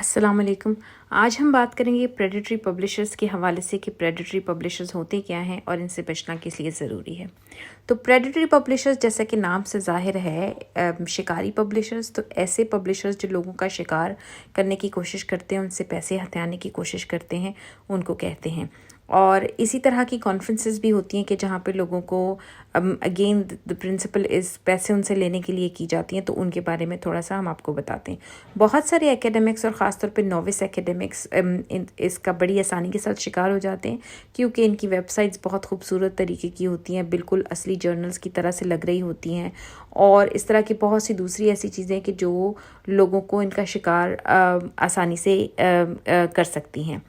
अस्सलाम वालेकुम। आज हम बात करेंगे प्रेडेटरी पब्लिशर्स के हवाले से कि प्रेडेटरी पब्लिशर्स होते क्या हैं और इनसे बचना किस लिए ज़रूरी है। तो प्रेडेटरी पब्लिशर्स जैसा कि नाम से ज़ाहिर है शिकारी पब्लिशर्स, तो ऐसे पब्लिशर्स जो लोगों का शिकार करने की कोशिश करते हैं, उनसे पैसे हथियाने की कोशिश करते हैं, उनको कहते हैं। और इसी तरह की कॉन्फ्रेंसेस भी होती हैं कि जहाँ पे लोगों को अगेन द प्रिंसिपल इज़ पैसे उनसे लेने के लिए की जाती हैं, तो उनके बारे में थोड़ा सा हम आपको बताते हैं। बहुत सारे एकेडमिक्स और ख़ास तौर पे नोविस एकेडमिक्स इसका बड़ी आसानी के साथ शिकार हो जाते हैं, क्योंकि इनकी वेबसाइट्स बहुत खूबसूरत तरीके की होती हैं, बिल्कुल असली जर्नल्स की तरह से लग रही होती हैं, और इस तरह की बहुत सी दूसरी ऐसी चीज़ें कि जो लोगों को इनका शिकार आसानी से कर सकती हैं।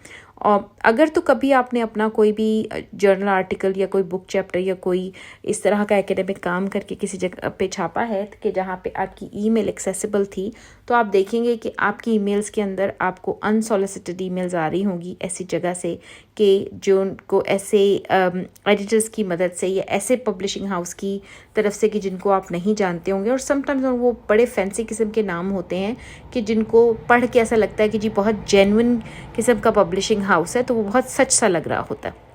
और अगर तो कभी आपने अपना कोई भी जर्नल आर्टिकल या कोई बुक चैप्टर या कोई इस तरह का एकेडमिक काम करके किसी जगह पे छापा है कि जहाँ पे आपकी ईमेल एक्सेसिबल थी, तो आप देखेंगे कि आपकी ईमेल्स के अंदर आपको अनसॉलिसिटेड ईमेल्स आ रही होंगी ऐसी जगह से कि जो उनको ऐसे एडिटर्स की मदद से या ऐसे पब्लिशिंग हाउस की तरफ से कि जिनको आप नहीं जानते होंगे, और समटाइम्स वो बड़े फैंसी किस्म के नाम होते हैं कि जिनको पढ़ के ऐसा लगता है कि जी बहुत जेन्युइन किस्म का पब्लिशिंग हाउस है, तो वो बहुत सच सा लग रहा होता है।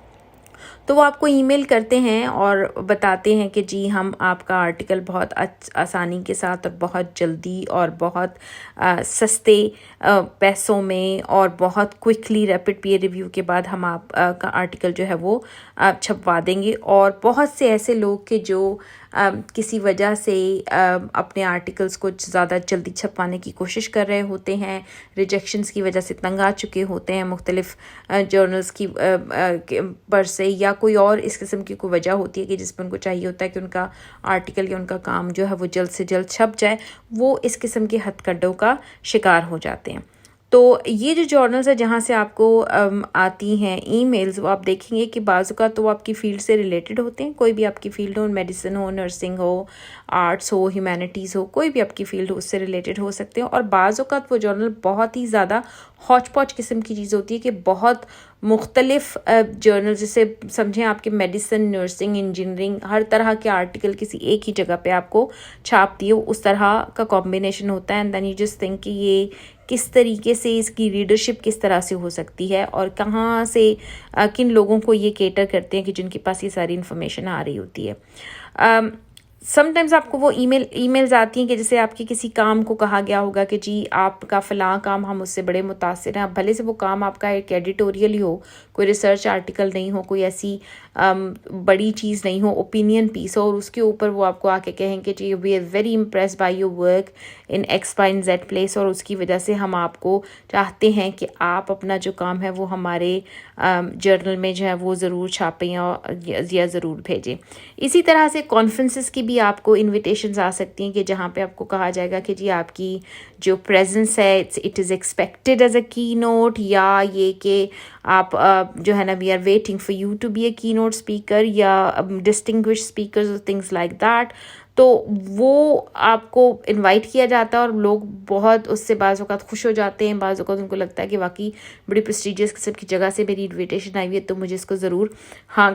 तो वो आपको ईमेल करते हैं और बताते हैं कि जी हम आपका आर्टिकल बहुत आसानी के साथ और बहुत जल्दी और बहुत सस्ते पैसों में और बहुत क्विकली रैपिड पीयर रिव्यू के बाद हम आपका आर्टिकल जो है वो छपवा देंगे। और बहुत से ऐसे लोग के जो किसी वजह से अपने आर्टिकल्स को ज़्यादा जल्दी छपवाने की कोशिश कर रहे होते हैं, रिजेक्शंस की वजह से तंग आ चुके होते हैं मुख्तलिफ जर्नल्स की पर से, या कोई और इस किस्म की कोई वजह होती है कि जिस पर उनको चाहिए होता है कि उनका आर्टिकल या उनका काम जो है वो जल्द से जल्द छप जाए, वो इस किस्म के हथकंडों का शिकार हो जाते हैं। तो ये जो जर्नल्स है जहाँ से आपको आती हैं ईमेल्स, वो आप देखेंगे कि बाज़ का तो आपकी फ़ील्ड से रिलेटेड होते हैं, कोई भी आपकी फ़ील्ड हो, मेडिसिन हो, नर्सिंग हो, आर्ट्स हो, ह्यूमैनिटीज़ हो, कोई भी आपकी फ़ील्ड हो उससे रिलेटेड हो सकते हैं। और बाज़ का वो जर्नल बहुत ही ज़्यादा हौच पौच किस्म की चीज़ होती है कि बहुत मुख्तलिफ जर्नल, जैसे समझें आपके मेडिसिन, नर्सिंग, इंजीनियरिंग, हर तरह के आर्टिकल किसी एक ही जगह पे आपको छाप दिए, उस तरह का कॉम्बिनेशन होता है। And then you just think कि ये किस तरीके से इसकी रीडरशिप किस तरह से हो सकती है और कहाँ से किन लोगों को ये केटर करते हैं कि जिनके पास ये सारी इन्फॉर्मेशन आ रही होती है। समटाइम्स आपको वो ईमेल्स आती हैं कि जैसे आपके किसी काम को कहा गया होगा कि जी आपका फ़लाँ काम हम उससे बड़े मुतासिर हैं। अब भले से वो काम आपका एक एडिटोरियल ही हो, कोई रिसर्च आर्टिकल नहीं हो, कोई ऐसी बड़ी चीज़ नहीं हो, ओपिनियन पीस हो, और उसके ऊपर वो आपको आके कहें कि जी we are very impress by your work in X Y and Z place, और उसकी वजह से हम आपको चाहते हैं कि आप अपना जो काम है वो हमारे जर्नल में जो है वो ज़रूर छापें या ज़रूर भेजें। इसी तरह से कॉन्फ्रेंसेस की भी आपको इन्विटेशंस आ सकती हैं कि जहाँ पे आपको कहा जाएगा कि जी आपकी जो प्रेजेंस है it is expected as a keynote, या ये कि आप जो है ना we are waiting for you to be a keynote speaker या distinguished speakers, things like that. तो वो आपको इनवाइट किया जाता है और लोग बहुत उससे बाज़ औक़ात खुश हो जाते हैं, बाज़ औक़ात उनको लगता है कि वाकई बड़ी प्रेस्टीजियस किस्म की जगह से मेरी इन्विटेशन आई हुई है, तो मुझे इसको ज़रूर हाँ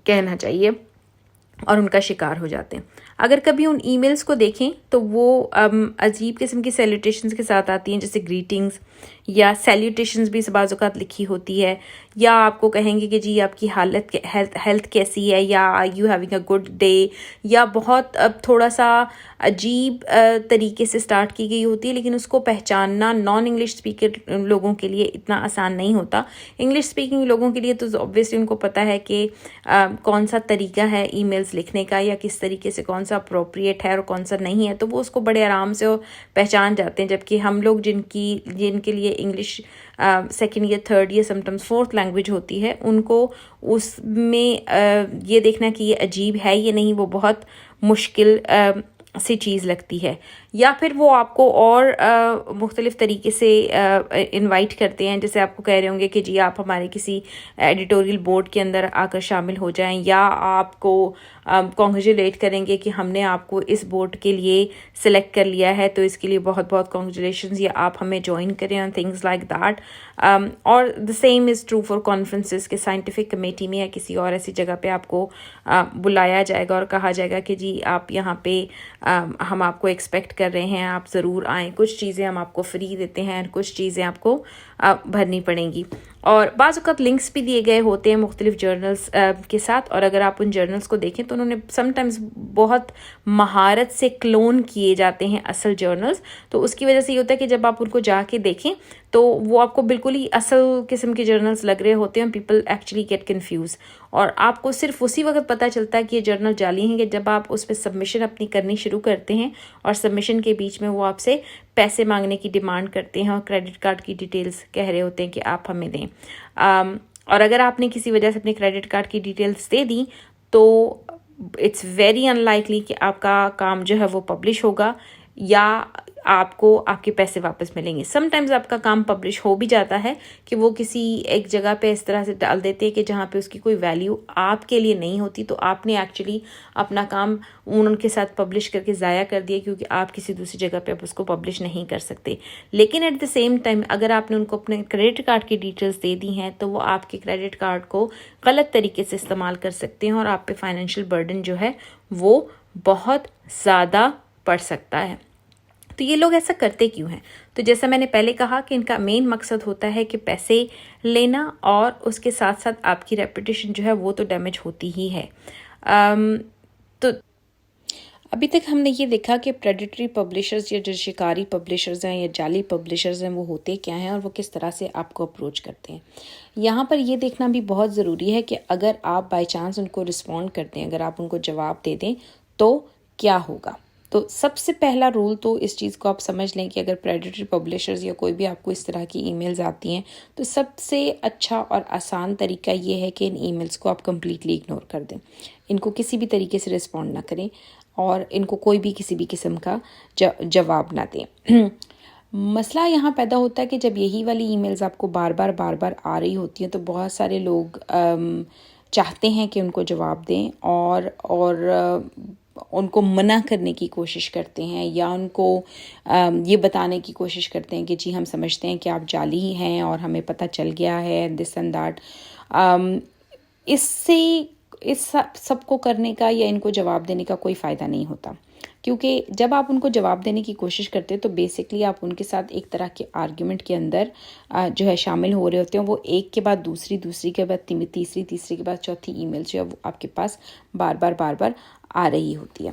कहना चाहिए, और उनका शिकार हो जाते हैं। अगर कभी उन ईमेल्स को देखें तो वो अजीब किस्म की सैल्यूटेशंस के साथ आती हैं, जैसे ग्रीटिंग्स या सैल्यूटेशंस भी बाज़ औक़ात लिखी होती है, या आपको कहेंगे कि जी आपकी हालत हेल्थ कैसी है, या are you having a good day, या बहुत थोड़ा सा अजीब तरीके से स्टार्ट की गई होती है, लेकिन उसको पहचानना नॉन इंग्लिश स्पीकर लोगों के लिए इतना आसान नहीं होता। इंग्लिश स्पीकिंग लोगों के लिए तो ऑब्वियसली उनको पता है कि कौन सा तरीका है ईमेल्स लिखने का, या किस तरीके से कौन सा अप्रोप्रिएट है और कौन सा नहीं है, तो वो उसको बड़े आराम से पहचान जाते हैं। जबकि हम लोग जिनके लिए इंग्लिश सेकंड या थर्ड या समटाइम्स फोर्थ लैंग्वेज होती है, उनको उसमें ये देखना कि ये अजीब है या नहीं, वो बहुत मुश्किल सी चीज़ लगती है। या फिर वो आपको और मुख्तलिफ़ तरीके से इनवाइट करते हैं, जैसे आपको कह रहे होंगे कि जी आप हमारे किसी एडिटोरियल बोर्ड के अंदर आकर शामिल हो जाएं, या आपको कॉन्ग्रेचुलेट करेंगे कि हमने आपको इस बोर्ड के लिए सिलेक्ट कर लिया है, तो इसके लिए बहुत बहुत कॉन्ग्रेचुलेशंस, या आप हमें ज्वाइन करें, और थिंग्स लाइक दैट। और the same is true for conferences के साइंटिफिक कमेटी में या किसी और ऐसी जगह पे आपको बुलाया जाएगा और कहा जाएगा कि जी आप यहाँ पे हम आपको एक्सपेक्ट کر رہے ہیں آپ ضرور آئیں، کچھ چیزیں ہم آپ کو فری دیتے ہیں، کچھ چیزیں آپ کو بھرنی پڑیں گی، اور بعض اوقات لنکس بھی دیے گئے ہوتے ہیں مختلف جرنلز کے ساتھ، اور اگر آپ ان جرنلز کو دیکھیں تو انہوں نے سم ٹائمز بہت مہارت سے کلون کیے جاتے ہیں اصل جرنلز، تو اس کی وجہ سے یہ ہوتا ہے کہ جب آپ ان کو جا کے دیکھیں تو وہ آپ کو بالکل ہی اصل قسم کے جرنلز لگ رہے ہوتے ہیں، پیپل ایکچولی گیٹ کنفیوز، اور آپ کو صرف اسی وقت پتہ چلتا ہے کہ یہ جرنل جعلی ہیں کہ جب آپ اس پہ سبمیشن اپنی کرنی شروع کرتے ہیں، اور سبمیشن کے بیچ میں وہ آپ سے پیسے مانگنے کی ڈیمانڈ کرتے ہیں اور کریڈٹ کارڈ کی ڈیٹیلز کہہ رہے ہوتے ہیں کہ آپ ہمیں دیں، اور اگر آپ نے کسی وجہ سے اپنے کریڈٹ کارڈ کی ڈیٹیلز دے دیں تو اٹس ویری ان لائکلی کہ آپ کا کام جو ہے وہ پبلش ہوگا یا آپ کو آپ کے پیسے واپس ملیں گے۔ سم ٹائمز آپ کا کام پبلش ہو بھی جاتا ہے کہ وہ کسی ایک جگہ پہ اس طرح سے ڈال دیتے ہیں کہ جہاں پہ اس کی کوئی ویلیو آپ کے لیے نہیں ہوتی، تو آپ نے ایکچولی اپنا کام ان کے ساتھ پبلش کر کے ضائع کر دیا، کیونکہ آپ کسی دوسری جگہ پہ اس کو پبلش نہیں کر سکتے۔ لیکن ایٹ دا سیم ٹائم اگر آپ نے ان کو اپنے کریڈٹ کارڈ کی ڈیٹیلز دے دی ہیں تو وہ آپ کے کریڈٹ کارڈ کو غلط طریقے سے استعمال کر سکتے ہیں، اور آپ پہ فائنینشیل برڈن جو ہے وہ بہت زیادہ پڑ سکتا ہے۔ تو یہ لوگ ایسا کرتے کیوں ہیں؟ تو جیسا میں نے پہلے کہا کہ ان کا مین مقصد ہوتا ہے کہ پیسے لینا، اور اس کے ساتھ ساتھ آپ کی ریپوٹیشن جو ہے وہ تو ڈیمیج ہوتی ہی ہے۔ تو ابھی تک ہم نے یہ دیکھا کہ پریڈیٹری پبلشرز یا جو شکاری پبلشرز ہیں یا جعلی پبلشرز ہیں وہ ہوتے کیا ہیں اور وہ کس طرح سے آپ کو اپروچ کرتے ہیں۔ یہاں پر یہ دیکھنا بھی بہت ضروری ہے کہ اگر آپ بائی چانس ان کو رسپونڈ کرتے ہیں، اگر آپ ان کو جواب دے دیں تو کیا ہوگا۔ تو سب سے پہلا رول تو اس چیز کو آپ سمجھ لیں کہ اگر پریڈیٹری پبلشرز یا کوئی بھی آپ کو اس طرح کی ای میلز آتی ہیں تو سب سے اچھا اور آسان طریقہ یہ ہے کہ ان ای میلز کو آپ کمپلیٹلی اگنور کر دیں، ان کو کسی بھی طریقے سے رسپونڈ نہ کریں، اور ان کو کوئی بھی کسی بھی قسم کا جواب نہ دیں۔ مسئلہ یہاں پیدا ہوتا ہے کہ جب یہی والی ای میلز آپ کو بار بار آ رہی ہوتی ہیں تو بہت سارے لوگ چاہتے ہیں کہ ان کو جواب دیں، اور ان کو منع کرنے کی کوشش کرتے ہیں، یا ان کو یہ بتانے کی کوشش کرتے ہیں کہ جی ہم سمجھتے ہیں کہ آپ جعلی ہی ہیں اور ہمیں پتہ چل گیا ہے دس اینڈ دیٹ۔ اس سب کو کرنے کا یا ان کو جواب دینے کا کوئی فائدہ نہیں ہوتا، کیونکہ جب آپ ان کو جواب دینے کی کوشش کرتے ہیں تو بیسکلی آپ ان کے ساتھ ایک طرح کے آرگیومنٹ کے اندر جو ہے شامل ہو رہے ہوتے ہیں۔ وہ ایک کے بعد دوسری کے بعد تیسری کے بعد چوتھی ای میل جو ہے وہ آپ کے پاس بار بار آ رہی ہوتی ہے۔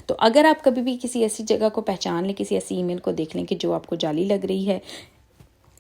تو اگر آپ کبھی بھی کسی ایسی جگہ کو پہچان لیں، کسی ایسی ای میل کو دیکھ لیں کہ جو آپ کو جعلی لگ رہی ہے،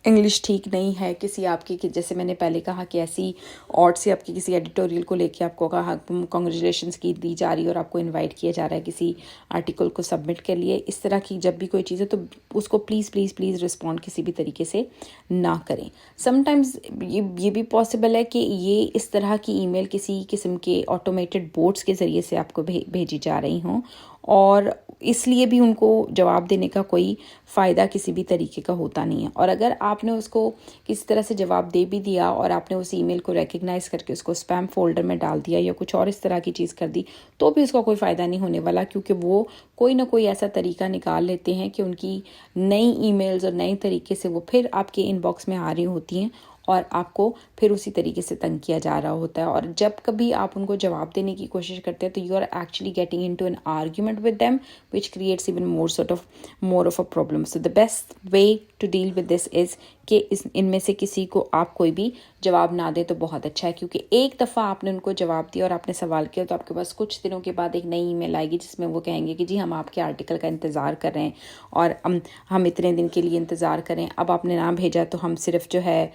انگلش ٹھیک نہیں ہے، کسی آپ کی جیسے میں نے پہلے کہا کہ ایسی آرٹ سے آپ کی کسی ایڈیٹوریل کو لے کے آپ کو کہا کنگریچولیشنس کی دی جا رہی ہے اور آپ کو انوائٹ کیا جا رہا ہے کسی آرٹیکل کو سبمٹ کے لیے، اس طرح کی جب بھی کوئی چیز ہے تو اس کو پلیز رسپونڈ کسی بھی طریقے سے نہ کریں۔ سم ٹائمز یہ بھی پاسبل ہے کہ یہ اس طرح کی ای میل کسی قسم کے آٹومیٹڈ بوٹس کے ذریعے سے آپ کو بھیجی جا رہی ہوں، اور اس لیے بھی ان کو جواب دینے کا کوئی فائدہ کسی بھی طریقے کا ہوتا نہیں ہے۔ اور اگر آپ نے اس کو کسی طرح سے جواب دے بھی دیا اور آپ نے اس ای میل کو ریکگنائز کر کے اس کو اسپیم فولڈر میں ڈال دیا یا کچھ اور اس طرح کی چیز کر دی تو بھی اس کا کوئی فائدہ نہیں ہونے والا، کیونکہ وہ کوئی نہ کوئی ایسا طریقہ نکال لیتے ہیں کہ ان کی نئی ای میلز اور نئے طریقے سے وہ پھر آپ کے ان باکس میں آ رہی ہوتی ہیں، اور آپ کو پھر اسی طریقے سے تنگ کیا جا رہا ہوتا ہے۔ اور جب کبھی آپ ان کو جواب دینے کی کوشش کرتے ہیں تو you are actually getting into an argument with them which creates even more of a problem. So the best way to deal with this is کہ ان میں سے کسی کو آپ کوئی بھی جواب نہ دیں تو بہت اچھا ہے، کیونکہ ایک دفعہ آپ نے ان کو جواب دیا اور آپ نے سوال کیا تو آپ کے پاس کچھ دنوں کے بعد ایک نئی ای میل آئے گی جس میں وہ کہیں گے کہ جی ہم آپ کے آرٹیکل کا انتظار کر رہے ہیں اور ہم اتنے دن کے لیے انتظار کریں، اب آپ نے نہ بھیجا تو ہم صرف جو ہے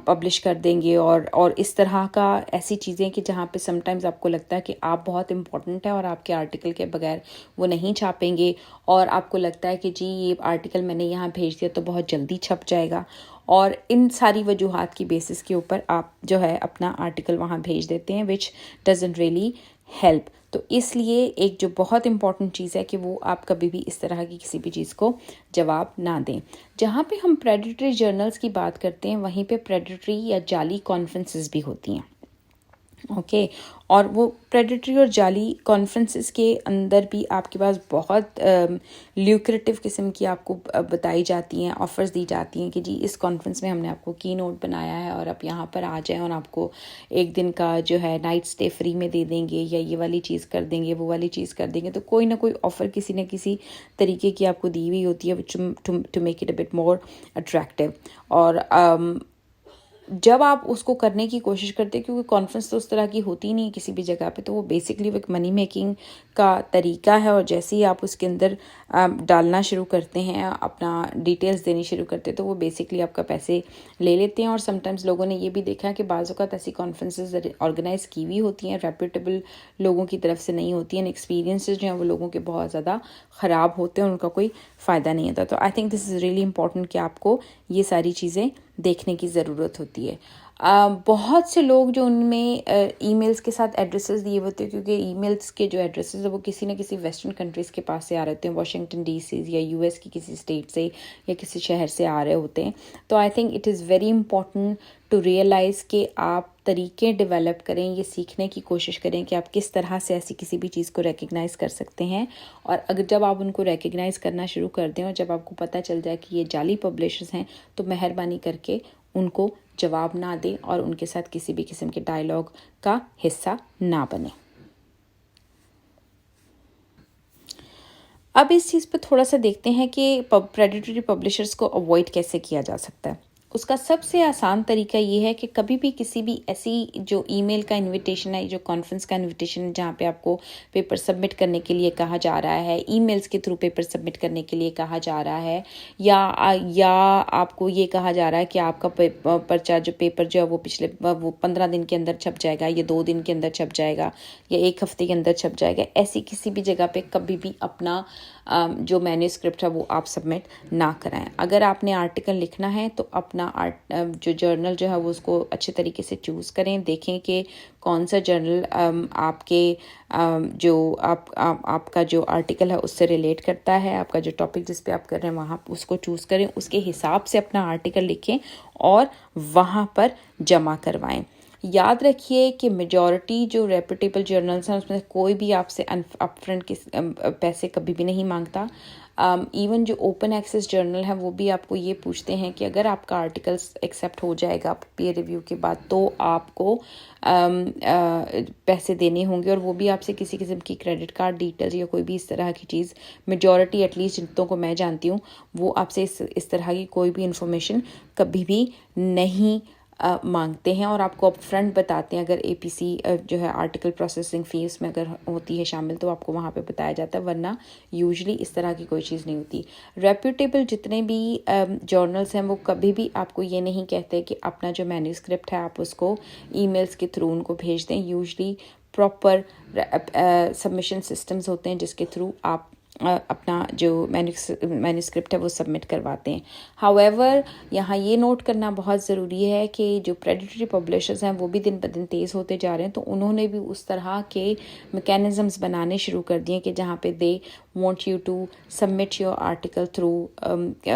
پبلش کر دیں گے، اور اس طرح کا ایسی چیزیں کہ جہاں پہ سم ٹائمز آپ کو لگتا ہے کہ آپ بہت امپورٹنٹ ہے اور آپ کے آرٹیکل کے بغیر وہ نہیں چھاپیں گے، اور آپ کو لگتا ہے کہ جی یہ آرٹیکل میں نے یہاں بھیج دیا تو بہت جلدی چھپ جائے گا، اور ان ساری وجوہات کی بیسس کے اوپر آپ جو ہے اپنا آرٹیکل وہاں بھیج دیتے ہیں which doesn't really help۔ تو اس لیے ایک جو بہت امپورٹنٹ چیز ہے کہ وہ آپ کبھی بھی اس طرح کی کسی بھی چیز کو جواب نہ دیں۔ جہاں پہ ہم پریڈیٹری جرنلز کی بات کرتے ہیں وہیں پہ پریڈیٹری یا جعلی کانفرنسز بھی ہوتی ہیں۔ ओके और वो प्रेडिटरी और जाली कॉन्फ्रेंसेस के अंदर भी आपके पास बहुत ल्यूक्रेटिव किस्म की आपको बताई जाती हैं, ऑफ़र्स दी जाती हैं कि जी इस कॉन्फ्रेंस में हमने आपको की नोट बनाया है और आप यहाँ पर आ जाएं और आपको एक दिन का जो है नाइट स्टे फ्री में दे देंगे, या ये वाली चीज़ कर देंगे, वो वाली चीज़ कर देंगे। तो कोई ना कोई ऑफ़र किसी न किसी तरीके की आपको दी हुई होती है to make it a bit more attractive. और जब आप उसको करने की कोशिश करते हैं, क्योंकि कॉन्फ्रेंस तो उस तरह की होती नहीं है किसी भी जगह पे, तो वो बेसिकली वो एक मनी मेकिंग का तरीका है। और जैसे ही आप उसके अंदर डालना शुरू करते हैं, अपना डिटेल्स देनी शुरू करते हैं, तो वो बेसिकली आपका पैसे ले लेते हैं। और समटाइम्स लोगों ने ये भी देखा है कि बाज़ औक़ात ऐसी कॉन्फ्रेंसेस ऑर्गेनाइज़ की हुई होती हैं, रेप्यूटेबल लोगों की तरफ से नहीं होती हैं, एक्सपीरियंसेस जो हैं वो लोगों के बहुत ज़्यादा ख़राब होते हैं, उनका कोई फ़ायदा नहीं होता। तो I think this is really important कि आपको ये सारी चीज़ें देखने की ज़रूरत होती है। बहुत से लोग जो उनमें ईमेल्स के साथ एड्रेसेस दिए होते हैं, क्योंकि ईमेल्स के जो एड्रेसेस है वो किसी न किसी वेस्टर्न कंट्रीज़ के पास से आ रहे होते हैं, वाशिंगटन डीसी या यूएस की किसी स्टेट से या किसी शहर से आ रहे होते हैं। तो I think it is very important to realise कि आप तरीके डेवलप करें, ये सीखने की कोशिश करें कि आप किस तरह से ऐसी किसी भी चीज़ को रिकग्नाइज़ कर सकते हैं। और अगर जब आप उनको रिकग्नाइज़ करना शुरू कर दें और जब आपको पता चल जाए कि ये जाली पब्लिशर्स हैं, तो मेहरबानी करके उनको जवाब ना दें और उनके साथ किसी भी किस्म के डायलॉग का हिस्सा ना बने। अब इस चीज़ पे थोड़ा सा देखते हैं कि प्रेडिटरी पब्लिशर्स को अवॉइड कैसे किया जा सकता है। उसका सबसे आसान तरीका ये है कि कभी भी किसी भी ऐसी जो ईमेल का इनविटेशन है, जो कॉन्फ्रेंस का इनविटेशन है जहाँ पे आपको पेपर सबमिट करने के लिए कहा जा रहा है, ईमेल्स के थ्रू पेपर सबमिट करने के लिए कहा जा रहा है, या आपको ये कहा जा रहा है कि आपका पर्चा जो पेपर जो है वो 15 दिन के अंदर छप जाएगा, या 2 दिन के अंदर छप जाएगा, या 1 हफ्ते के अंदर छप जाएगा, ऐसी किसी भी जगह पे कभी भी अपना जो मैन्यूस्क्रिप्ट है वो आप सबमिट ना कराएं। अगर आपने आर्टिकल लिखना है तो अपना जो जर्नल जो है वो उसको अच्छे तरीके से चूज़ करें, देखें कि कौन सा जर्नल आपके जो आपका जो आर्टिकल है उससे रिलेट करता है, आपका जो टॉपिक जिस पे आप कर रहे हैं वहाँ उसको चूज़ करें, उसके हिसाब से अपना आर्टिकल लिखें और वहाँ पर जमा करवाएं। याद रखिए कि मेजॉरिटी जो रेपुटेबल जर्नल्स हैं उसमें कोई भी आपसे अपफ्रंट पैसे कभी भी नहीं मांगता। इवन जो ओपन एक्सेस जर्नल है वो भी आपको ये पूछते हैं कि अगर आपका आर्टिकल एक्सेप्ट हो जाएगा पीयर रिव्यू के बाद, तो आपको पैसे देने होंगे, और वो भी आपसे किसी किस्म की क्रेडिट कार्ड डिटेल्स या कोई भी इस तरह की चीज़, मेजॉरिटी एटलीस्ट जितनों को मैं जानती हूँ वो आपसे इस तरह की कोई भी इंफॉर्मेशन कभी भी नहीं मांगते हैं, और आपको अपफ्रंट बताते हैं। अगर एपीसी जो है आर्टिकल प्रोसेसिंग फीस में अगर होती है शामिल तो आपको वहाँ पे बताया जाता है, वरना यूजुअली इस तरह की कोई चीज़ नहीं होती। रेप्यूटेबल जितने भी जर्नल्स हैं वो कभी भी आपको ये नहीं कहते कि अपना जो मैन्यूस्क्रिप्ट है आप उसको ईमेल्स के थ्रू उनको भेज दें। यूजुअली प्रॉपर सबमिशन सिस्टम्स होते हैं जिसके थ्रू आप अपना जो मैन्यूस्क्रिप्ट है वो सबमिट करवाते हैं। हाउएवर यहाँ ये नोट करना बहुत ज़रूरी है कि जो प्रेडिटरी पब्लिशर्स हैं वो भी दिन ब दिन तेज़ होते जा रहे हैं, तो उन्होंने भी उस तरह के मैकेनिज़म्स बनाने शुरू कर दिए कि जहाँ पे दे want you to submit your article through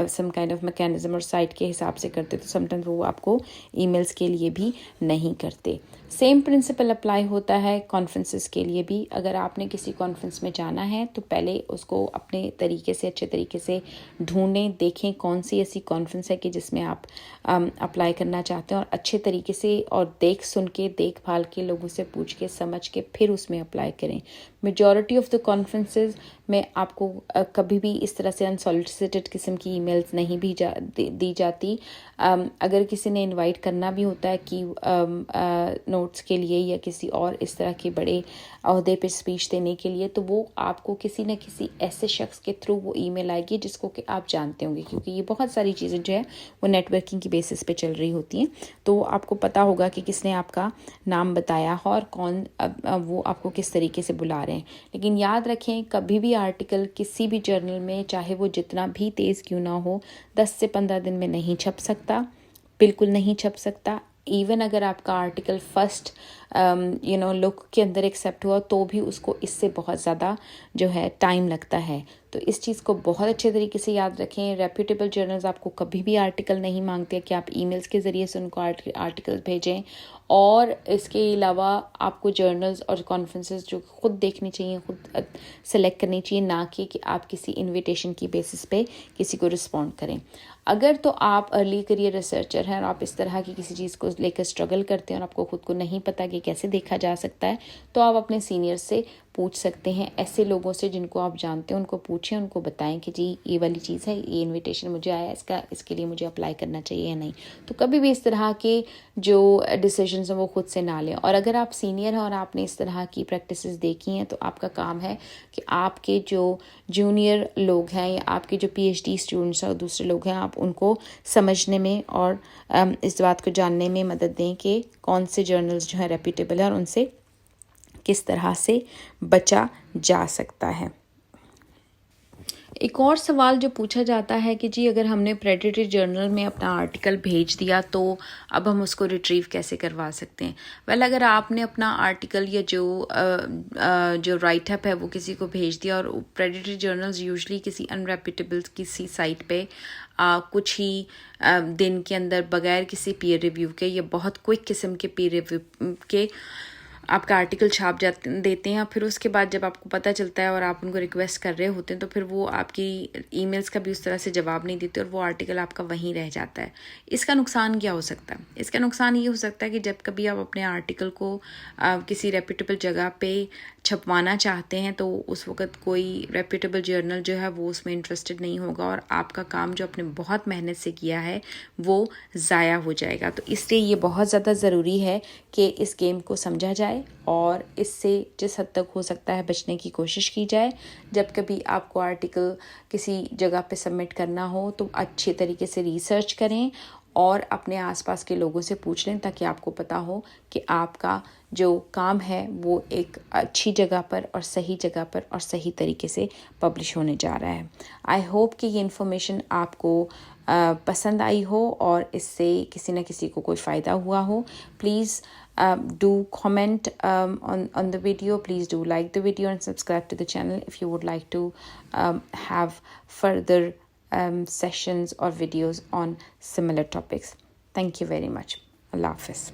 some kind of mechanism, और साइट के हिसाब से करते, तो समटाइम्स वो आपको ईमेल्स के लिए भी नहीं करते। सेम प्रिंसिपल अप्लाई होता है कॉन्फ्रेंसेस के लिए भी। अगर आपने किसी कॉन्फ्रेंस में जाना है तो पहले उसको अपने तरीके से अच्छे तरीके से ढूंढें, देखें कौन सी ऐसी कॉन्फ्रेंस है कि जिसमें आप अप्लाई करना चाहते हैं, और अच्छे तरीके से और सुन के देखभाल के लोगों से पूछ के समझ के फिर उसमें अप्लाई करें। मेजॉरिटी ऑफ द कॉन्फ्रेंसेस में आपको कभी भी इस तरह से अनसॉलिसिटेड किस्म की ईमेल्स नहीं भी दी जाती। अगर किसी ने इनवाइट करना भी होता है कि नोट्स के लिए या किसी और इस तरह के बड़े अहदे पे स्पीच देने के लिए, तो वो आपको किसी न किसी ऐसे शख्स के थ्रू वो ईमेल आएगी जिसको कि आप जानते होंगे, क्योंकि ये बहुत सारी चीज़ें जो है वो नेटवर्किंग की बेसिस पे चल रही होती हैं। तो आपको पता होगा कि किसने आपका नाम बताया हो और कौन वो आपको किस तरीके से बुला रहे हैं। लेकिन याद रखें, कभी भी आर्टिकल किसी भी जर्नल में, चाहे वो जितना भी तेज़ क्यों ना हो, 10 से 15 दिन में नहीं छप सकता, बिल्कुल नहीं छप सकता। इवन अगर आपका आर्टिकल फर्स्ट लुक के अंदर एक्सेप्ट हुआ तो भी उसको इससे बहुत ज़्यादा जो है टाइम लगता है। تو اس چیز کو بہت اچھے طریقے سے یاد رکھیں. ریپیوٹیبل جرنلز آپ کو کبھی بھی آرٹیکل نہیں مانگتے کہ آپ ای میلز کے ذریعے سے ان کو آرٹیکل بھیجیں. اور اس کے علاوہ آپ کو جرنلز اور کانفرنسز جو خود دیکھنی چاہیے, خود سلیکٹ کرنی چاہیے, نہ کہ آپ کسی انویٹیشن کی بیسس پہ کسی کو رسپونڈ کریں. اگر تو آپ ارلی کریئر ریسرچر ہیں اور آپ اس طرح کی کسی چیز کو لے کر اسٹرگل کرتے ہیں اور آپ کو خود کو نہیں پتہ کہ کیسے دیکھا جا سکتا ہے, تو آپ اپنے سینئر سے پوچھ سکتے ہیں. ایسے لوگوں سے جن کو آپ جانتے ہیں ان کو پوچھیں, ان کو بتائیں کہ جی یہ والی چیز ہے, یہ انویٹیشن مجھے آیا, اس کے لیے مجھے اپلائی کرنا چاہیے یا نہیں. تو کبھی بھی اس طرح کے جو ڈیسیجنز ہیں وہ خود سے نہ لیں. اور اگر آپ سینئر ہیں اور آپ نے اس طرح کی پریکٹسز دیکھی ہیں, تو آپ کا کام ہے کہ آپ کے جو جونیئر لوگ ہیں یا آپ کے جو پی ایچ ڈی اسٹوڈنٹس ہیں اور دوسرے لوگ ہیں, آپ ان کو سمجھنے میں اور اس بات کو جاننے میں مدد دیں کہ کون سے جرنلز جو ہیں ریپیوٹیبل ہیں اور ان سے کس طرح سے بچا جا سکتا ہے. ایک اور سوال جو پوچھا جاتا ہے کہ جی اگر ہم نے پریڈیٹری جرنل میں اپنا آرٹیکل بھیج دیا تو اب ہم اس کو ریٹریو کیسے کروا سکتے ہیں. اگر آپ نے اپنا آرٹیکل یا جو رائٹ اپ ہے وہ کسی کو بھیج دیا, اور پریڈیٹری جرنلز یوزلی کسی ان ریپیوٹیبل کسی سائٹ پہ کچھ ہی دن کے اندر بغیر کسی پیئر ریویو کے یا بہت کوئک قسم کے پیئر ریویو کے آپ کا آرٹیکل چھاپ دیتے ہیں, پھر اس کے بعد جب آپ کو پتہ چلتا ہے اور آپ ان کو ریکویسٹ کر رہے ہوتے ہیں تو پھر وہ آپ کی ای میلز کا بھی اس طرح سے جواب نہیں دیتے اور وہ آرٹیکل آپ کا وہیں رہ جاتا ہے. اس کا نقصان کیا ہو سکتا ہے؟ اس کا نقصان یہ ہو سکتا ہے کہ جب کبھی آپ اپنے آرٹیکل کو کسی ریپیوٹیبل جگہ پہ چھپوانا چاہتے ہیں تو اس وقت کوئی ریپیوٹیبل جرنل جو ہے وہ اس میں انٹرسٹڈ نہیں ہوگا اور آپ کا کام جو آپ نے بہت محنت سے کیا ہے وہ ضائع ہو جائے گا. تو اس لیے یہ بہت زیادہ ضروری ہے کہ اس گیم کو سمجھا جائے اور اس سے جس حد تک ہو سکتا ہے بچنے کی کوشش کی جائے. جب کبھی آپ کو آرٹیکل کسی جگہ پہ سبمٹ کرنا ہو تو اچھے طریقے سے ریسرچ کریں اور اپنے آس پاس کے لوگوں سے پوچھ لیں تاکہ آپ کو پتہ ہو کہ آپ کا جو کام ہے وہ ایک اچھی جگہ پر اور صحیح جگہ پر اور صحیح طریقے سے پبلش ہونے جا رہا ہے. آئی ہوپ کہ یہ انفارمیشن آپ کو پسند آئی ہو اور اس سے کسی نہ کسی کو کوئی فائدہ ہوا ہو. Please do comment on the video. Please do like the video and subscribe to the channel if you would like to have further sessions or videos on similar topics. Thank you very much. Allah Hafiz.